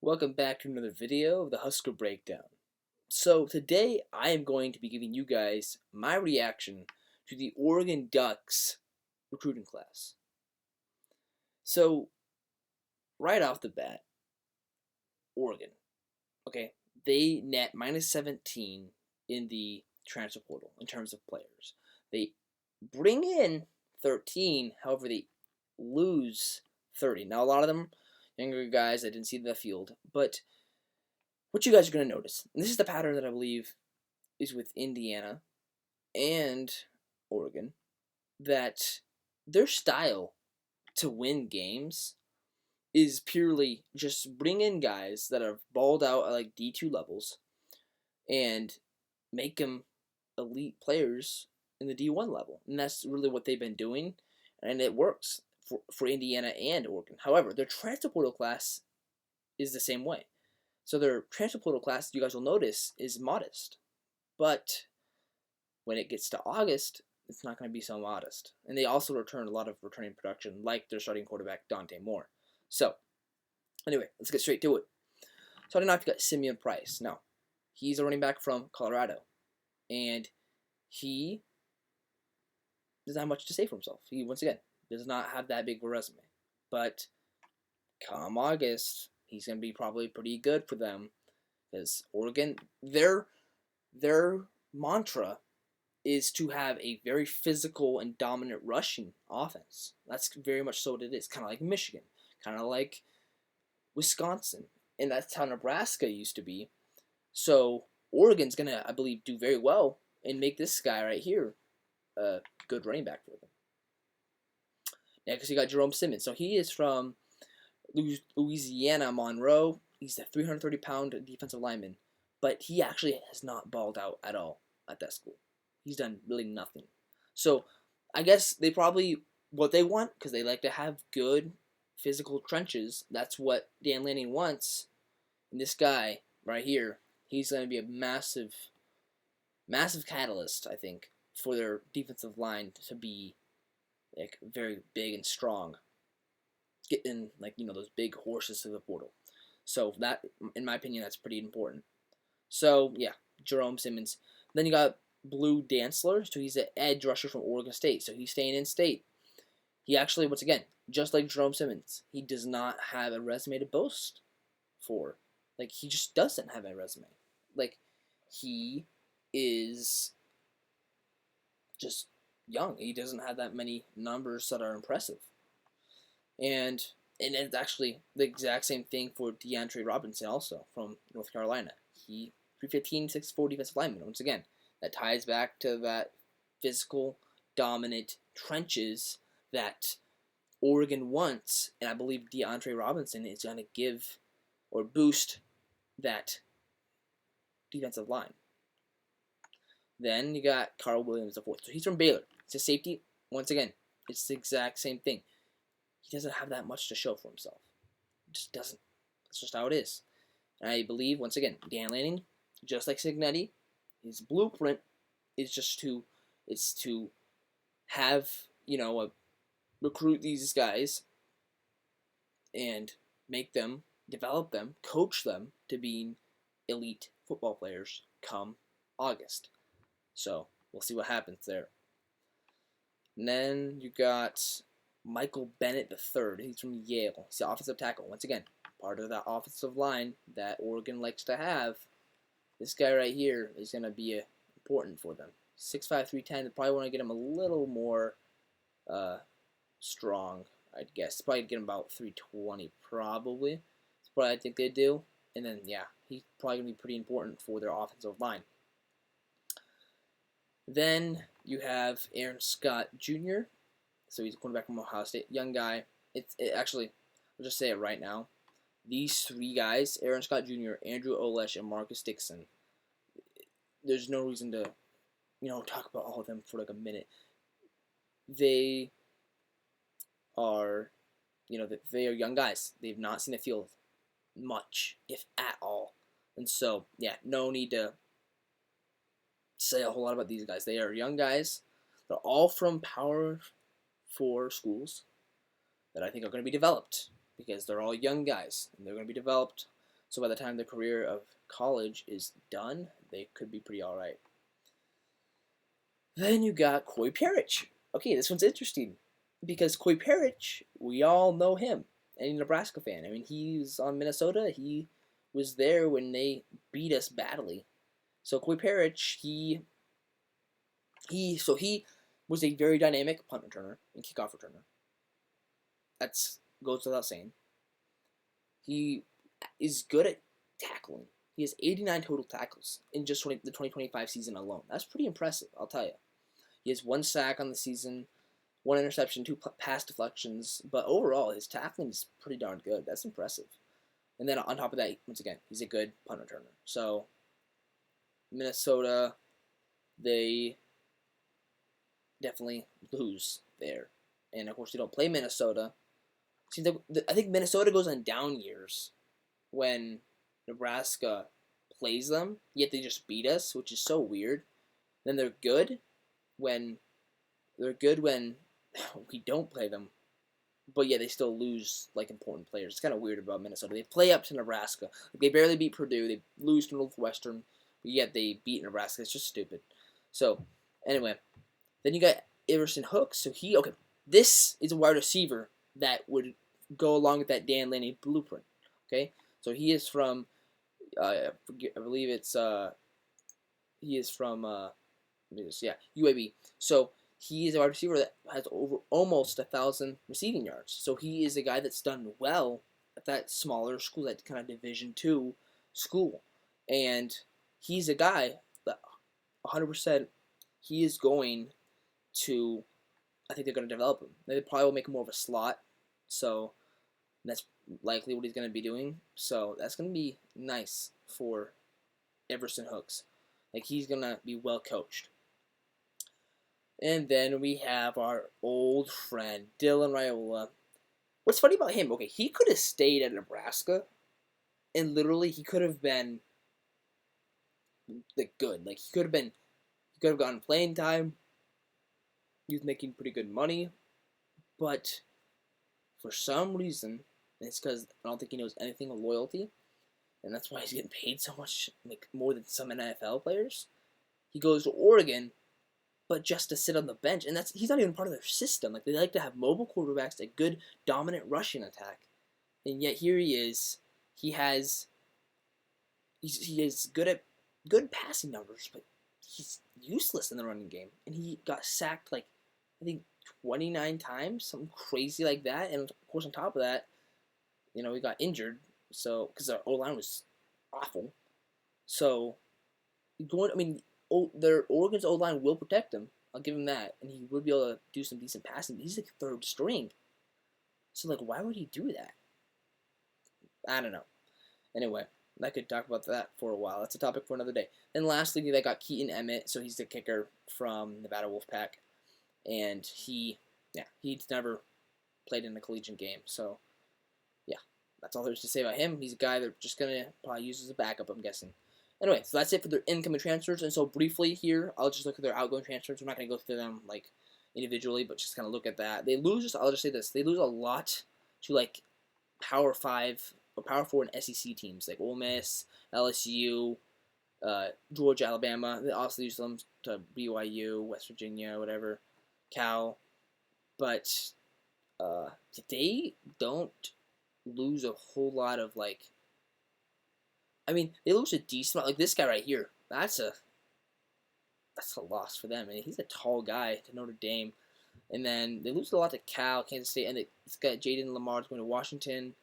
Welcome back to another video of the Husker Breakdown. So today I am going to be giving you guys my reaction to the Oregon Ducks recruiting class. So right off the bat, Oregon, okay, they net -17 in the transfer portal in terms of players. They bring in 13, however they lose 30. Now a lot of them younger guys that didn't see the field, but what you guys are going to notice, and this is the pattern that I believe is with Indiana and Oregon, that their style to win games is purely just bring in guys that are balled out at like D2 levels and make them elite players in the D1 level. And that's really what they've been doing, and it works for Indiana and Oregon. However, their transfer portal class is the same way. So their transfer portal class, you guys will notice, is modest. But when it gets to August, it's not going to be so modest. And they also return a lot of returning production, like their starting quarterback, Dante Moore. So, anyway, let's get straight to it. Starting off, you got Simeon Price. Now, he's a running back from Colorado. And he doesn't have much to say for himself. He, once again, does not have that big of a resume. But come August, he's going to be probably pretty good for them. Because Oregon, their mantra is to have a very physical and dominant rushing offense. That's very much so what it is. Kind of like Michigan, kind of like Wisconsin, and that's how Nebraska used to be. So Oregon's gonna, I believe, do very well and make this guy right here a good running back for them. Next, you got Jerome Simmons. So he is from Louisiana Monroe. He's a 330-pound defensive lineman, but he actually has not balled out at all at that school. He's done really nothing. So I guess they probably, what they want, because they like to have good physical trenches, that's what Dan Lanning wants. And this guy right here, he's going to be a massive catalyst, I think, for their defensive line to be like very big and strong. Getting, like, those big horses to the portal. So that, in my opinion, that's pretty important. So yeah, Jerome Simmons. Then you got Blue Dantzler, so he's an edge rusher from Oregon State, so he's staying in state. He actually, once again, just like Jerome Simmons, he does not have a resume to boast for. Like, he just doesn't have a resume. Like, he is just young. He doesn't have that many numbers that are impressive. And it's actually the exact same thing for DeAndre Robinson, also from North Carolina. He 315, 6'4" defensive lineman. Once again, that ties back to that physical, dominant trenches that Oregon wants, and I believe DeAndre Robinson is going to give or boost that defensive line. Then you got Carl Williams, the fourth. So he's from Baylor. It's a safety. Once again, it's the exact same thing. He doesn't have that much to show for himself. He just doesn't. That's just how it is. And I believe, once again, Dan Lanning, just like Signetti, his blueprint is to have, recruit these guys and make them, develop them, coach them to being elite football players come August. So we'll see what happens there. And then you got Michael Bennett III. He's from Yale. He's the offensive tackle. Once again, part of that offensive line that Oregon likes to have. This guy right here is going to be important for them. 6'5", 310. They probably want to get him a little more strong, I'd guess. Probably get him about 320, probably. That's what I think they do. And then, yeah, he's probably going to be pretty important for their offensive line. Then you have Aaron Scott Jr., so he's a quarterback from Ohio State. Young guy. Actually, I'll just say it right now. These three guys, Aaron Scott Jr., Andrew Olesh, and Marcus Dixon, there's no reason to, talk about all of them for like a minute. They are, they are young guys. They've not seen the field much, if at all. And so, yeah, no need to say a whole lot about these guys. They are young guys. They're all from Power 4 schools that I think are going to be developed because they're all young guys and they're going to be developed So by the time their career of college is done, they could be pretty alright. Then you got Corey Parrish. Okay, this one's interesting because Corey Parrish, we all know him. Any Nebraska fan. I mean, he's on Minnesota. He was there when they beat us badly. So Corey Parrish, he was a very dynamic punt returner and kickoff returner. That's goes without saying. He is good at tackling. He has 89 total tackles in just the 2025 season alone. That's pretty impressive, I'll tell you. He has 1 sack on the season, 1 interception, 2 pass deflections, but overall his tackling is pretty darn good. That's impressive. And then on top of that, once again, he's a good punt returner. So Minnesota, they definitely lose there. And of course, they don't play Minnesota. See, I think Minnesota goes on down years when Nebraska plays them, yet they just beat us, which is so weird. Then they're good when we don't play them, but yeah, they still lose like important players. It's kind of weird about Minnesota. They play up to Nebraska. Like, they barely beat Purdue. They lose to Northwestern, but yet they beat Nebraska. It's just stupid. So anyway, then you got Everson Hooks. So this is a wide receiver that would go along with that Dan Lanning blueprint. Okay, so he is from I believe it's he is from UAB. So he is a wide receiver that has over almost 1,000 receiving yards. So he is a guy that's done well at that smaller school, that kind of Division II school, and he's a guy that 100% he is going to. I think they're going to develop him. They probably will make him more of a slot. So that's likely what he's going to be doing. So that's going to be nice for Everson Hooks. Like, he's going to be well coached. And then we have our old friend, Dylan Raiola. What's funny about him, okay, he could have stayed at Nebraska, and literally he could have been like good. Like, he could have gotten playing time. He was making pretty good money. But for some reason, and it's because I don't think he knows anything of loyalty, and that's why he's getting paid so much, like more than some NFL players. He goes to Oregon, but just to sit on the bench, and he's not even part of their system. Like, they like to have mobile quarterbacks, a good dominant rushing attack, and yet here he is. He is good passing numbers, but he's useless in the running game, and he got sacked like I think 29 times, something crazy like that, and of course on top of that, he got injured, so because our O-line was awful. So their Oregon's O-line will protect him. I'll give him that, and he would be able to do some decent passing. But he's like third string, so like, why would he do that? I don't know. Anyway, I could talk about that for a while. That's a topic for another day. And lastly, they got Keaton Emmett, so he's the kicker from Nevada Wolfpack, and he's never played in a collegiate game, so yeah, that's all there's to say about him. He's a guy they're just gonna probably use as a backup, I'm guessing. Anyway, so that's it for their incoming transfers. And so briefly here, I'll just look at their outgoing transfers. I'm not going to go through them like individually, but just kind of look at that. I'll just say this, they lose a lot to like Power 5 or Power 4 and SEC teams like Ole Miss, LSU, Georgia, Alabama. They also lose them to BYU, West Virginia, whatever, Cal. But they don't lose a whole lot of like. I mean, they lose a decent, like this guy right here. That's a loss for them. I mean, he's a tall guy to Notre Dame, and then they lose a lot to Cal, Kansas State, and it's got Jaden Lamar's going to Washington.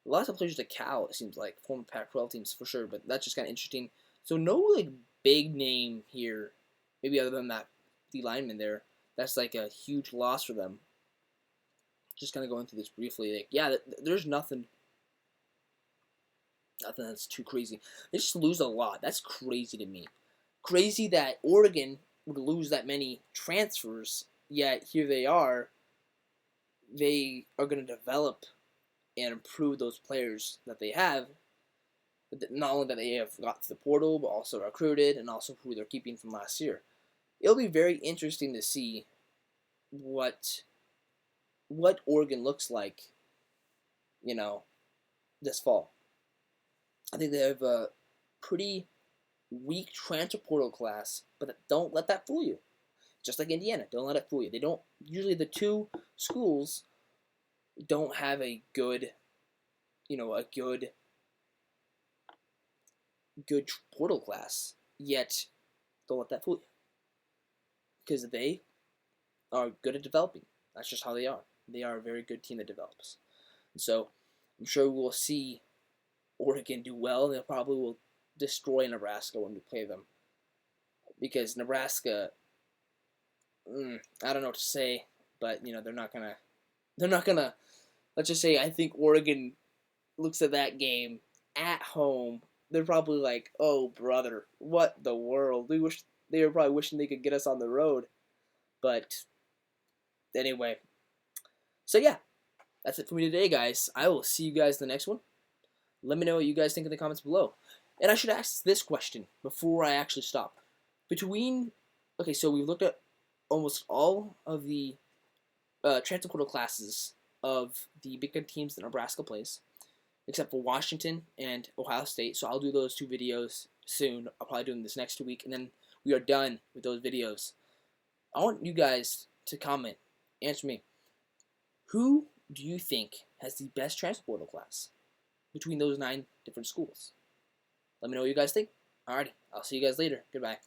Lots of players to Cal, it seems like, former Pac-12 teams for sure. But that's just kind of interesting. So no like big name here, maybe other than that the lineman there. That's like a huge loss for them. Just kind of going through this briefly. Like, yeah, there's nothing that's too crazy. They just lose a lot. That's crazy to me. Crazy that Oregon would lose that many transfers, yet here they are. They are going to develop and improve those players that they have. Not only that they have got to the portal, but also recruited, and also who they're keeping from last year. It'll be very interesting to see what Oregon looks like, this fall. I think they have a pretty weak transfer portal class, but don't let that fool you. Just like Indiana, don't let it fool you. They don't usually the two schools don't have a good, a good portal class. Yet, don't let that fool you because they are good at developing. That's just how they are. They are a very good team that develops. And so, I'm sure we'll see Oregon do well. They probably will destroy Nebraska when we play them because Nebraska, I don't know what to say, but they're not gonna. They're not gonna. Let's just say I think Oregon looks at that game at home. They're probably like, "Oh, brother, what the world?" They were probably wishing they could get us on the road, but anyway. So yeah, that's it for me today, guys. I will see you guys in the next one. Let me know what you guys think in the comments below. And I should ask this question before I actually stop. Okay, so we've looked at almost all of the transfer portal classes of the Big Ten teams that Nebraska plays, except for Washington and Ohio State. So I'll do those two videos soon. I'll probably do them this next week, and then we are done with those videos. I want you guys to comment, answer me. Who do you think has the best transfer portal class between those 9 different schools? Let me know what you guys think. Alrighty, I'll see you guys later. Goodbye.